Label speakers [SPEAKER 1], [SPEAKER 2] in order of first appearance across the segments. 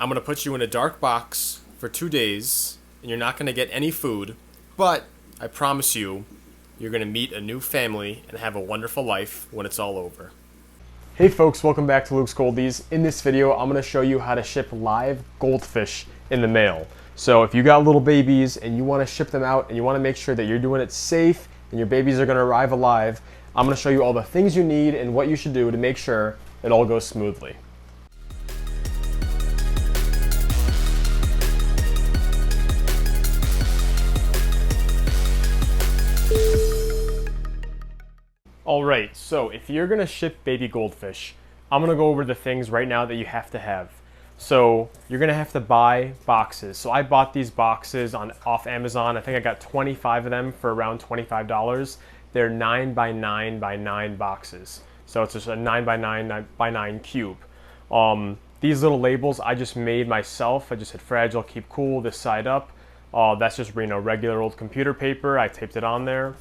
[SPEAKER 1] I'm going to put you in a dark box for 2 days, and you're not going to get any food, but I promise you, you're going to meet a new family and have a wonderful life when it's all over. Hey folks, welcome back to Luke's Goldies. In this video, I'm going to show you how to ship live goldfish in the mail. So if you got little babies and you want to ship them out and you want to make sure that you're doing it safe and your babies are going to arrive alive, I'm going to show you all the things you need and what you should do to make sure it all goes smoothly. Alright, so if you're going to ship baby goldfish, I'm going to go over the things right now that you have to have. So you're going to have to buy boxes. So I bought these boxes off Amazon. I think I got 25 of them for around $25. They're 9 by 9 by 9 boxes. So it's just a 9 by 9 by 9 cube. These little labels I just made myself. I just said fragile, keep cool, this side up. That's just regular old computer paper. I taped it on there.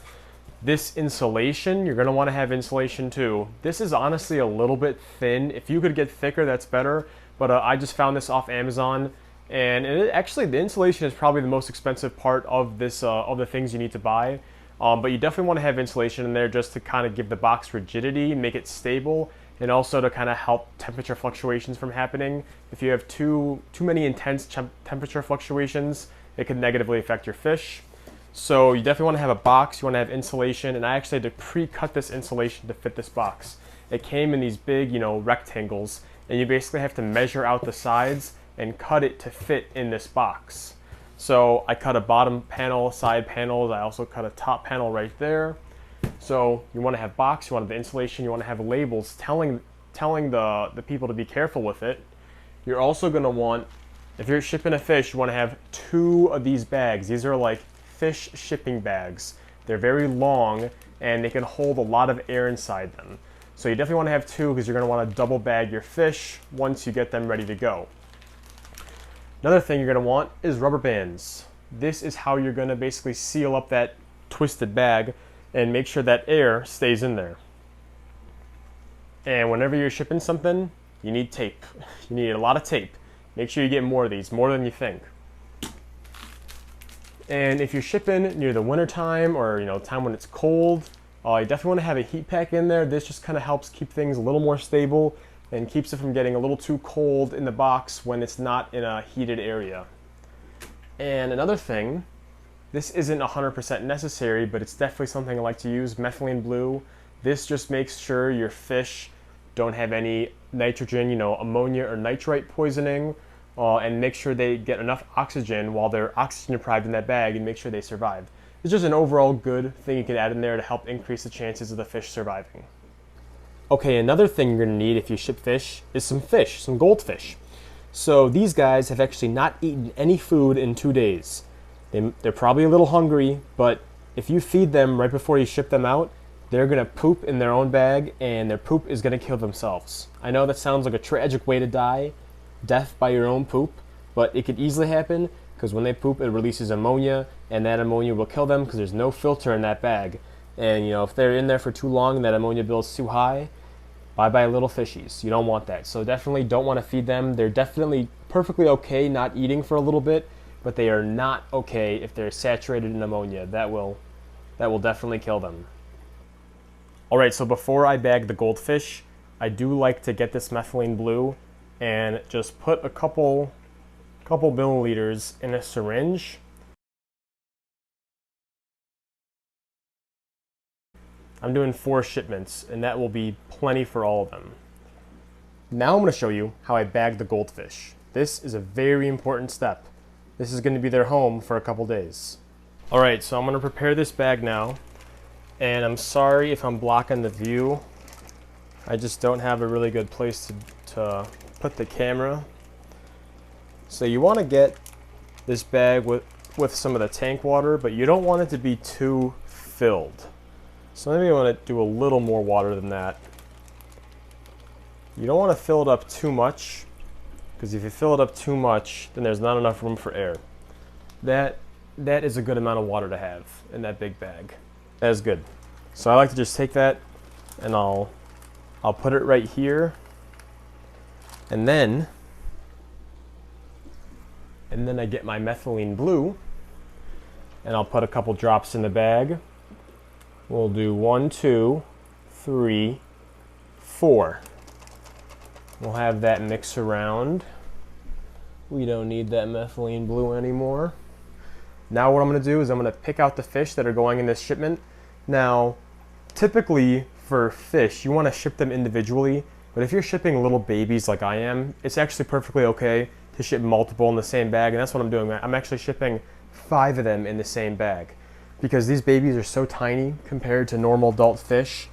[SPEAKER 1] This insulation, you're going to want to have insulation too. This is honestly a little bit thin. If you could get thicker, that's better. But I just found this off Amazon, and actually the insulation is probably the most expensive part of this of the things you need to buy. But you definitely want to have insulation in there just to kind of give the box rigidity, make it stable, and also to kind of help temperature fluctuations from happening. If you have too many intense temperature fluctuations, it could negatively affect your fish. So you definitely want to have a box, you want to have insulation, and I actually had to pre-cut this insulation to fit this box. It came in these big, rectangles, and you basically have to measure out the sides and cut it to fit in this box. So I cut a bottom panel, side panels, I also cut a top panel right there. So you want to have box, you want to have the insulation, you want to have labels telling the people to be careful with it. You're also going to want, if you're shipping a fish, you want to have 2 of these bags. These are like fish shipping bags. They're very long and they can hold a lot of air inside them. So you definitely want to have 2 because you're going to want to double bag your fish once you get them ready to go. Another thing you're going to want is rubber bands. This is how you're going to basically seal up that twisted bag and make sure that air stays in there. And whenever you're shipping something, you need tape. You need a lot of tape. Make sure you get more of these, more than you think. And if you're shipping near the winter time or time when it's cold, you definitely want to have a heat pack in there. This just kind of helps keep things a little more stable and keeps it from getting a little too cold in the box when it's not in a heated area. And another thing, this isn't 100% necessary, but it's definitely something I like to use, methylene blue. This just makes sure your fish don't have any nitrogen, ammonia or nitrite poisoning. And make sure they get enough oxygen while they're oxygen deprived in that bag and make sure they survive. It's just an overall good thing you can add in there to help increase the chances of the fish surviving. Okay, another thing you're going to need if you ship fish is some goldfish. So these guys have actually not eaten any food in 2 days. They're probably a little hungry, but if you feed them right before you ship them out, they're going to poop in their own bag and their poop is going to kill themselves. I know that sounds like a tragic way to die, death by your own poop, but it could easily happen because when they poop it releases ammonia and that ammonia will kill them because there's no filter in that bag. And if they're in there for too long and that ammonia builds too high, bye little fishies. You don't want that. So definitely don't want to feed them. They're definitely perfectly okay not eating for a little bit, but they are not okay if they're saturated in ammonia. That will definitely kill them. Alright, so before I bag the goldfish, I do like to get this methylene blue and just put a couple milliliters in a syringe. I'm doing 4 shipments, and that will be plenty for all of them. Now I'm going to show you how I bag the goldfish. This is a very important step. This is going to be their home for a couple days. Alright, so I'm going to prepare this bag now, and I'm sorry if I'm blocking the view. I just don't have a really good place to put the camera. So you want to get this bag with some of the tank water, but you don't want it to be too filled. So maybe I want to do a little more water than that. You don't want to fill it up too much, because if you fill it up too much, then there's not enough room for air. That is a good amount of water to have in that big bag. That is good. So I like to just take that and I'll put it right here, and then And then I get my methylene blue, and I'll put a couple drops in the bag. We'll do 1, 2, 3, 4. We'll have that mix around. We don't need that methylene blue anymore. Now what I'm gonna do is I'm gonna pick out the fish that are going in this shipment. Now, typically for fish, you wanna ship them individually, but if you're shipping little babies like I am, it's actually perfectly okay to ship multiple in the same bag, and that's what I'm doing. I'm actually shipping 5 of them in the same bag because these babies are so tiny compared to normal adult fish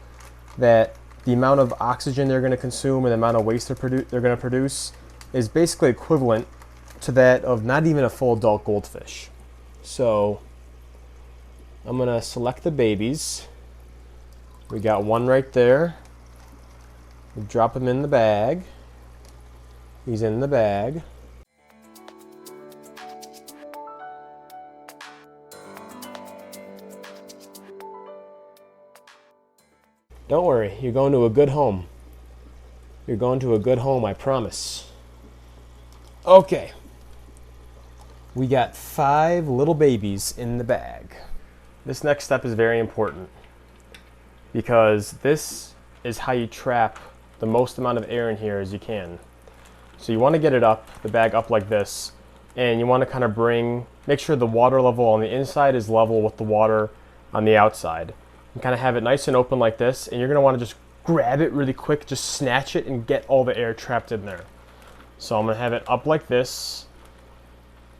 [SPEAKER 1] that the amount of oxygen they're gonna consume and the amount of waste they're gonna produce is basically equivalent to that of not even a full adult goldfish. So I'm gonna select the babies. We got one right there. We drop him in the bag. He's in the bag. Don't worry, you're going to a good home. You're going to a good home, I promise. Okay. We got 5 little babies in the bag. This next step is very important because this is how you trap the most amount of air in here as you can. So you want to get it up, the bag up like this, and you want to kind of make sure the water level on the inside is level with the water on the outside. And kind of have it nice and open like this, and you're going to want to just grab it really quick, just snatch it and get all the air trapped in there. So I'm going to have it up like this.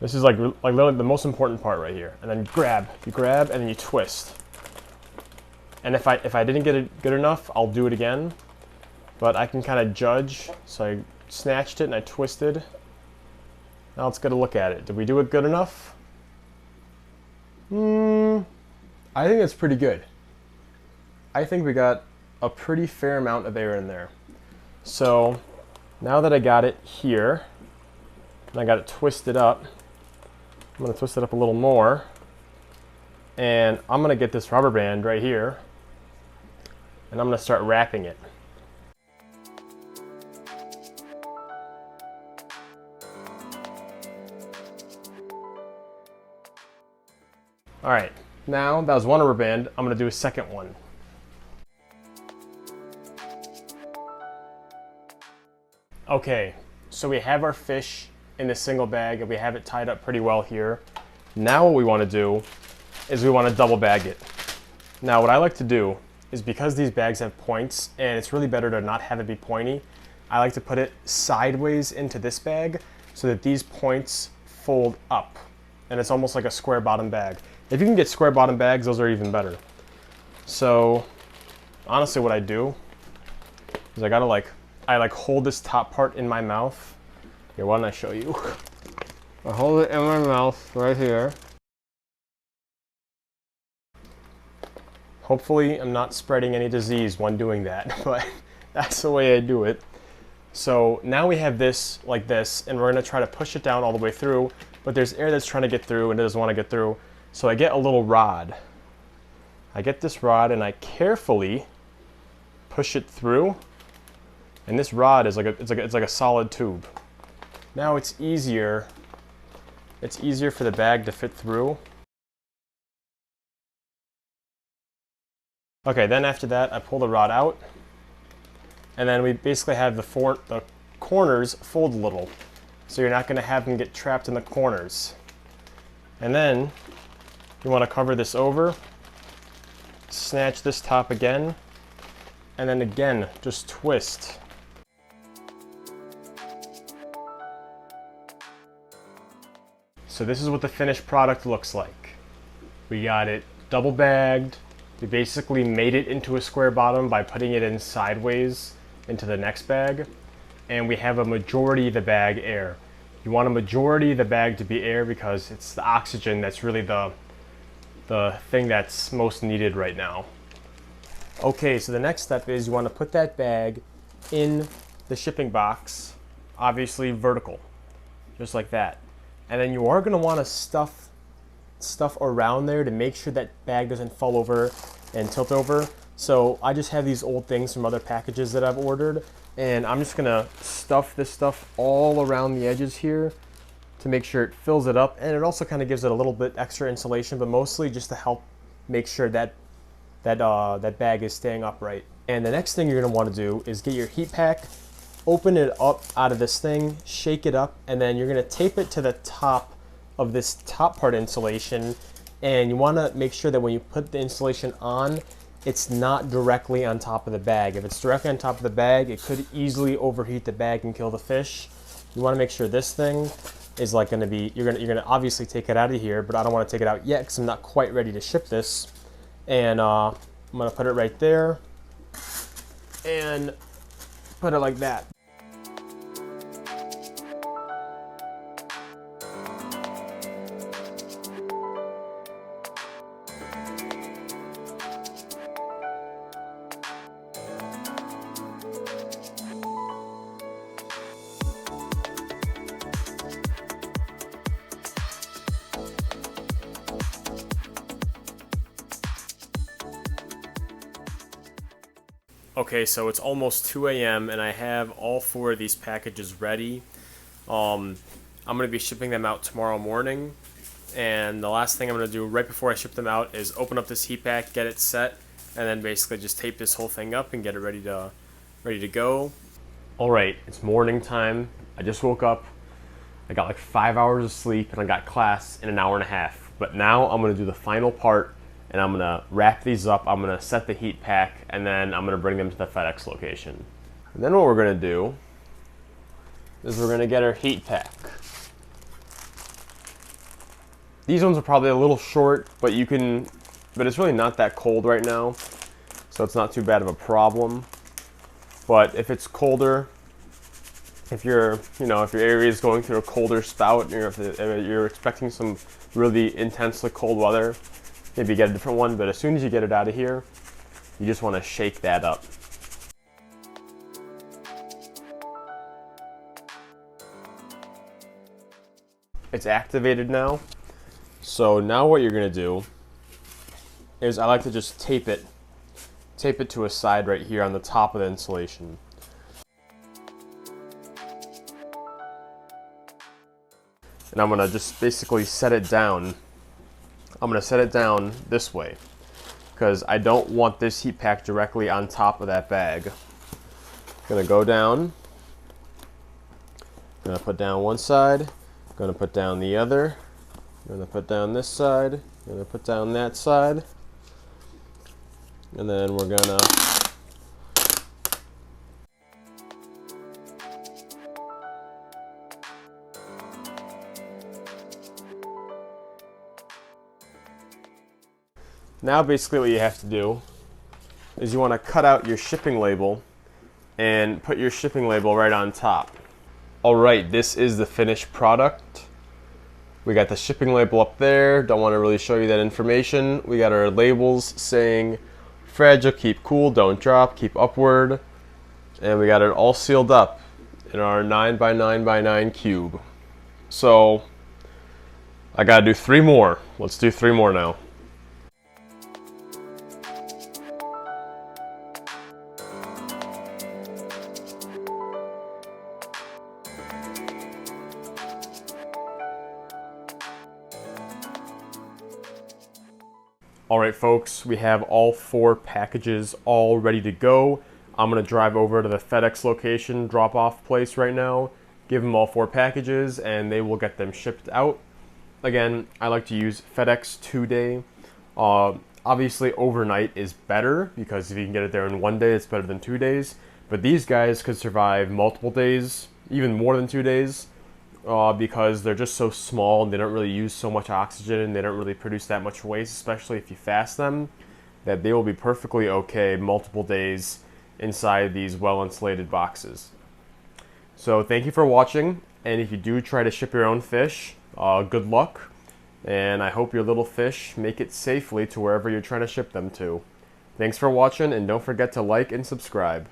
[SPEAKER 1] This is like literally the most important part right here. And then you grab and then you twist. And if I didn't get it good enough, I'll do it again. But I can kind of judge. So I snatched it and I twisted. Now let's get a look at it. Did we do it good enough? I think it's pretty good. I think we got a pretty fair amount of air in there. So now that I got it here, and I got it twisted up, I'm going to twist it up a little more, and I'm going to get this rubber band right here, and I'm going to start wrapping it. All right, now that was one rubber band, I'm going to do a second one. Okay, so we have our fish in a single bag and we have it tied up pretty well here. Now what we want to do is we want to double bag it. Now what I like to do is, because these bags have points and it's really better to not have it be pointy, I like to put it sideways into this bag so that these points fold up and it's almost like a square bottom bag. If you can get square bottom bags, those are even better. So honestly what I do is I hold this top part in my mouth. Here, why don't I show you? I hold it in my mouth right here. Hopefully I'm not spreading any disease when doing that, but that's the way I do it. So now we have this like this, and we're gonna try to push it down all the way through, but there's air that's trying to get through and it doesn't want to get through. So I get a little rod. I get this rod and I carefully push it through. And this rod is it's like a solid tube. Now it's easier for the bag to fit through. Okay, then after that I pull the rod out, and then we basically have the corners fold a little, so you're not going to have them get trapped in the corners. And then you want to cover this over, snatch this top again, and then again just twist. So this is what the finished product looks like. We got it double bagged. We basically made it into a square bottom by putting it in sideways into the next bag. And we have a majority of the bag air. You want a majority of the bag to be air because it's the oxygen that's really the thing that's most needed right now. Okay, so the next step is you want to put that bag in the shipping box, obviously vertical, just like that. And then you are going to want to stuff around there to make sure that bag doesn't fall over and tilt over. So I just have these old things from other packages that I've ordered, and I'm just going to stuff this stuff all around the edges here to make sure it fills it up, and it also kind of gives it a little bit extra insulation, but mostly just to help make sure that that bag is staying upright. And the next thing you're going to want to do is get your heat pack, open it up out of this thing, shake it up, and then you're going to tape it to the top of this top part insulation. And you want to make sure that when you put the insulation on, it's not directly on top of the bag. If it's directly on top of the bag, it could easily overheat the bag and kill the fish. You want to make sure this thing is like going to be, you're going to obviously take it out of here, but I don't want to take it out yet because I'm not quite ready to ship this. And I'm going to put it right there and put it like that. Okay, so it's almost 2 a.m. and I have all 4 of these packages ready. I'm going to be shipping them out tomorrow morning. And the last thing I'm going to do right before I ship them out is open up this heat pack, get it set, and then basically just tape this whole thing up and get it ready to go. All right, it's morning time. I just woke up. I got like 5 hours of sleep and I got class in an hour and a half. But now I'm going to do the final part. And I'm gonna wrap these up, I'm gonna set the heat pack, and then I'm gonna bring them to the FedEx location. And then what we're gonna do is we're gonna get our heat pack. These ones are probably a little short, but it's really not that cold right now, so it's not too bad of a problem. But if it's colder, if your area is going through a colder spout, if you're expecting some really intensely cold weather, maybe get a different one, but as soon as you get it out of here, you just want to shake that up. It's activated now. So now what you're going to do is I like to just tape it to a side right here on the top of the insulation. And I'm going to just basically set it down. I'm going to set it down this way because I don't want this heat pack directly on top of that bag. I'm going to go down. I'm going to put down one side. I'm going to put down the other. I'm going to put down this side. I'm going to put down that side. And then we're going to now basically what you have to do is you want to cut out your shipping label and put your shipping label right on top. Alright, this is the finished product. We got the shipping label up there. Don't want to really show you that information. We got our labels saying fragile, keep cool, don't drop, keep upward. And we got it all sealed up in our 9x9x9 cube. So I gotta do 3 more. Let's do 3 more now. Alright folks, we have all 4 packages all ready to go. I'm going to drive over to the FedEx location drop-off place right now, give them all 4 packages, and they will get them shipped out. Again, I like to use FedEx 2-day. Obviously overnight is better because if you can get it there in 1 day, it's better than 2 days. But these guys could survive multiple days, even more than 2 days. Because they're just so small and they don't really use so much oxygen and they don't really produce that much waste, especially if you fast them, that they will be perfectly okay multiple days inside these well-insulated boxes. So thank you for watching, and if you do try to ship your own fish, good luck, and I hope your little fish make it safely to wherever you're trying to ship them to. Thanks for watching, and don't forget to like and subscribe.